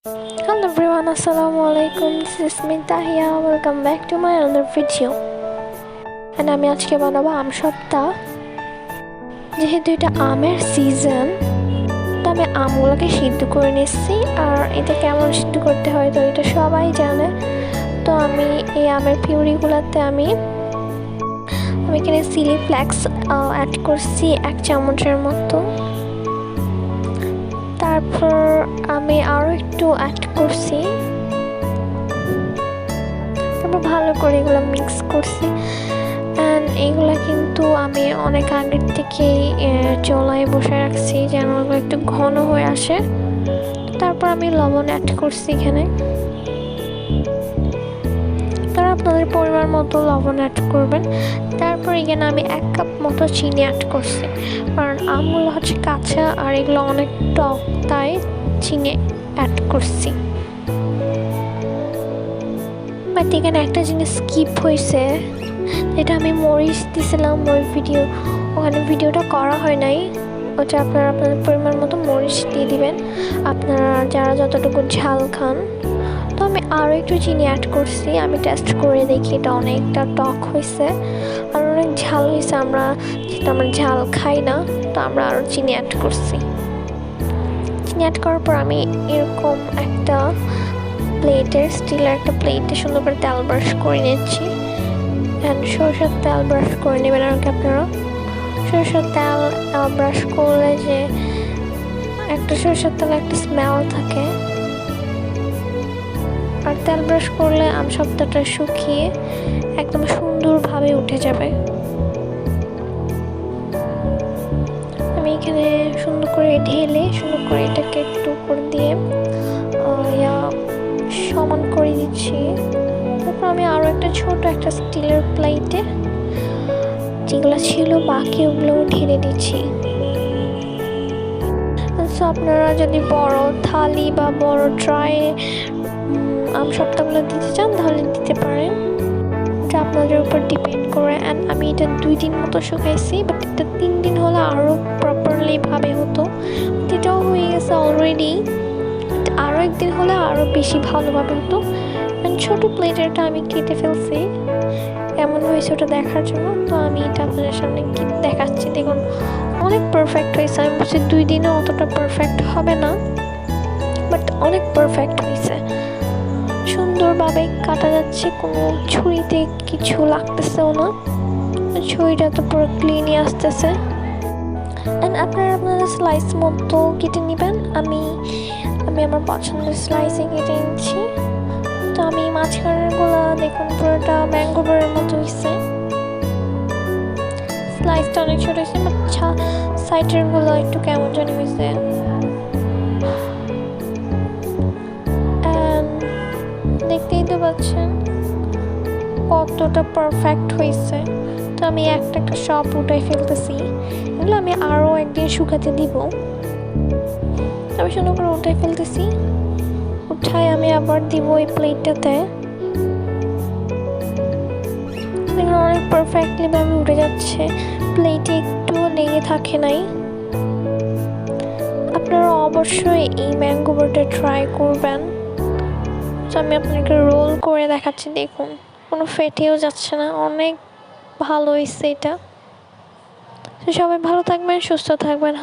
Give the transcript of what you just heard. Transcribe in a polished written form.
Hello everyone, Assalamualaikum. This is me Tahia. Welcome back to my another video. And আমি আজকে বানাবো আম সপ্তাহ। যেহেতু এটা আমের সিজন, তো আমি আমগুলোকে সিদ্ধ করে নিচ্ছি। আর এটা কেমন সিদ্ধ করতে হয় তো এটা সবাই জানে। তো আমি এই আমের পিউরিগুলোতে আমি এখানে চিলি ফ্লেক্স অ্যাড করছি 1 চামচের মতো। তারপর আমি আরও একটু অ্যাড করছি। তারপর ভালো করে এগুলো মিক্স করছি। অ্যান্ড এইগুলো কিন্তু আমি অনেক আগের থেকেই চুলায় বসে রাখছি যেন ওগুলো একটু ঘন হয়ে আসে। তারপর আমি লবণ অ্যাড করছি এখানে। তারা আপনাদের পরিমাণ মতো লবণ অ্যাড করবেন। তারপর এখানে আমি 1 কাপ মতো চিনি অ্যাড করছি, কারণ আমগুলো হচ্ছে কাঁচা আর এগুলো অনেক টক, তাই চিনি অ্যাড করছি। বাট এখানে একটা জিনিস স্কিপ হয়েছে, যেটা আমি মরিচ দিয়েছিলাম ওখানে ভিডিওটা করা হয় নাই। ওটা আপনারা আপনাদের পরিমাণ মতো মরিচ দিয়ে দিবেন, আপনারা যারা যতটুকু ঝাল খান। তো আমি আরও একটু চিনি অ্যাড করছি। আমি টেস্ট করে দেখি এটা অনেকটা টক হয়েছে আর অনেক ঝাল হয়েছে। যেহেতু আমরা ঝাল খাই না, তো আমরা আরও চিনি অ্যাড করছি। চিনি অ্যাড করার পর আমি এরকম একটা স্টিলের একটা প্লেটে সুন্দর করে তেল ব্রাশ করে নিচ্ছি। অ্যান্ড সরষের তেল ব্রাশ করে নেবেন আর কি আপনারা। সরষের তেল ব্রাশ করলে যে সরষের তেলে একটা স্মেল থাকে, আর তেল ব্রাশ করলে আম সপ্তাহটা শুকিয়ে একদম সুন্দরভাবে উঠে যাবে। আমি এখানে সুন্দর করে ঢেলে এটাকে একটু উপর দিয়ে সমান করে দিচ্ছি। তারপর আমি আরও ছোট একটা স্টিলের প্লেটে যেগুলো ছিল বাকি ওগুলোও ঢেলে দিচ্ছি। আপনারা যদি বড় থালি বা বড় ট্রায়ে আম সপ্তাহগুলো দিতে চান তাহলে দিতে পারেন, এটা আপনাদের উপর ডিপেন্ড করে। অ্যান্ড আমি এটা 2 দিন মতো শুকাইছি, বাট এটা 3 দিন হলে আরও প্রপারলি ভাবে হতো। এটাও হয়ে গেছে অলরেডি, আরও 1 দিন হলে আরও বেশি ভালোভাবে হতো। অ্যান্ড ছোটো প্লেটারটা আমি কেটে ফেলছি কেমন হয়েছে ওটা দেখার জন্য। তো আমি এটা আপনাদের সামনে দেখাচ্ছি। দেখুন অনেক পারফেক্ট হয়েছে। আমি বলছি 2 দিনে অতটা পারফেক্ট হবে না, বাট অনেক পারফেক্ট হয়েছে। সুন্দরভাবে কাটা যাচ্ছে, কোনো ছুরিতে কিছু লাগতেছেও না। ছুরিটা তো পুরো ক্লিনই আসতেছে। অ্যান্ড আপনারা আপনাদের স্লাইস মতো কেটে নেবেন। আমি আমার পছন্দের স্লাইসে কেটে নিচ্ছি। তো আমি মাঝখানেরগুলো দেখুন পুরোটা ম্যাঙ্গো বারের মতো হয়েছে। স্লাইসটা অনেক ছোট হয়েছে, বাট সাইডেরগুলো একটু কেমন জানি হয়েছে। দেখতেই তো পাচ্ছেন কতটা পারফেক্ট হয়েছে। তো আমি একটা সব উঠাই ফেলতেছি। এগুলো আমি আরও 1 দিন শুকাতে দিব। আমি সুন্দর করে উঠাই ফেলতেছি। উঠায় আমি আবার দিব এই প্লেটটাতে। এগুলো অনেক পারফেক্টলি ভাবে উঠে যাচ্ছে, প্লেটে একটুও লেগে থাকে নাই। আপনারা অবশ্যই এই ম্যাঙ্গো বারটা ট্রাই করবেন। তো আমি আপনাকে রোল করে দেখাচ্ছি। দেখুন কোনো ফেটেও যাচ্ছে না, অনেক ভালো হয়েছে এটা। তো সবাই ভালো থাকবেন, সুস্থ থাকবেন।